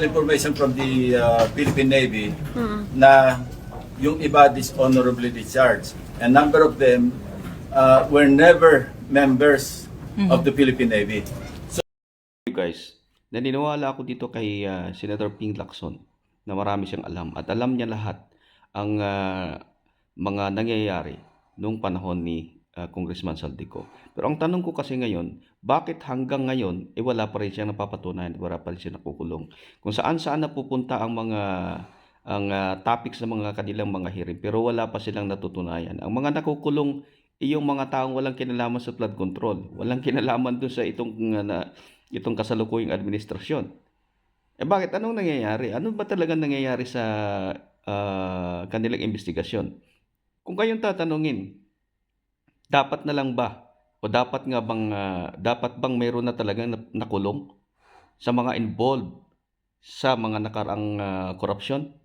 Information from the Philippine Navy na yung iba dishonorably discharged. A number of them were never members of the Philippine Navy. So, guys, naniniwala ako dito kay Senator Ping Lacson na marami siyang alam at alam niya lahat ang mga nangyayari noong panahon ni Congressman Saldico. Pero ang tanong ko kasi ngayon, bakit hanggang ngayon wala pa rin siyang napapatunayan, wala pa rin siya nakukulong? Kung saan-saan napupunta ang mga topics ng mga kanilang mga hearing, pero wala pa silang natutunayan. Ang mga nakukulong yung mga taong walang kinalaman sa flood control, walang kinalaman doon sa itong kasalukuyang administrasyon. Bakit? Anong nangyayari? Ano ba talagang nangyayari sa kanilang investigasyon? Kung kayong tatanungin, dapat na lang ba o dapat bang mayroon na talagang nakulong sa mga involved sa mga nakaraang korupsyon?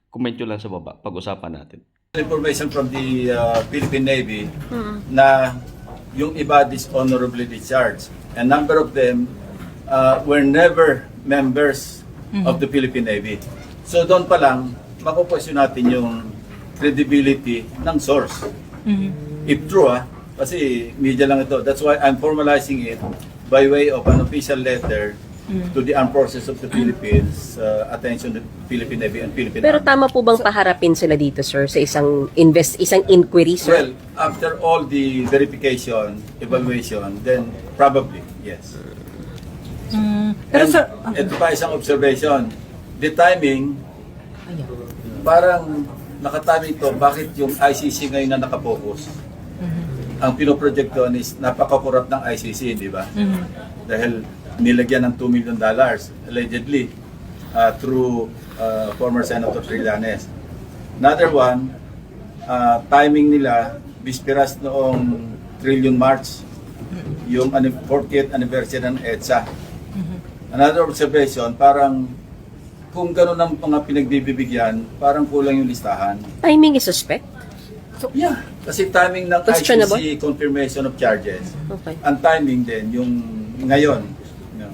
Comment nyo lang sa baba, pag-usapan natin. information from the Philippine Navy na yung iba dishonorably discharged. A number of them were never members of the Philippine Navy. So doon pa lang, makukwestiyon natin yung credibility ng source. If true, kasi media lang ito. That's why I'm formalizing it by way of an official letter to the Armed Forces of the Philippines, attention to Philippine Navy and Philippine Pero Army. tama po bang paharapin sila dito, sir, sa isang inquiry, sir? Well, after all the verification, evaluation, then probably, yes. Pero And sir, ito pa isang observation. The timing, parang nakatiming to, bakit yung ICC ngayon na nakapokus? Ang pinoproject doon is napaka-corrupt ng ICC, di ba? Dahil nilagyan ng $2 million allegedly through former Senator Trillanes. Another one, timing nila, bisperas noong Trillion March, yung 40th anniversary ng EDSA. Another observation, parang kung gano'n ang mga pinagbibigyan, parang kulang yung listahan. Timing is suspect? Yeah, kasi timing ng Questionable? ICC confirmation of charges. Okay. Ang timing din, yung ngayon,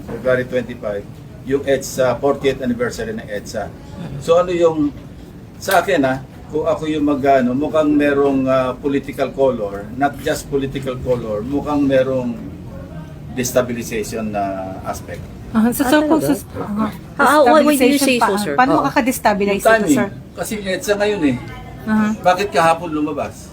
February 25, yung EDSA, 40th anniversary ng EDSA. So ano yung, sa akin kung ako yung mukhang merong political color, not just political color, mukhang merong destabilization na aspect. Why do you say so, sir? Paano Oo. makaka-destabilize Yung ito, timing, sir? kasi EDSA ngayon bakit kahapon lumabas?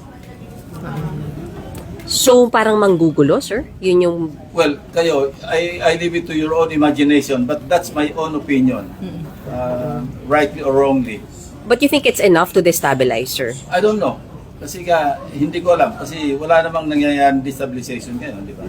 So, parang manggugulo, sir? Yun yung... Well, kayo, I leave it to your own imagination, but that's my own opinion. Rightly or wrongly. But you think it's enough to destabilize, sir? I don't know. Kasi hindi ko alam. Kasi wala namang nangyayaring destabilization ngayon, di ba?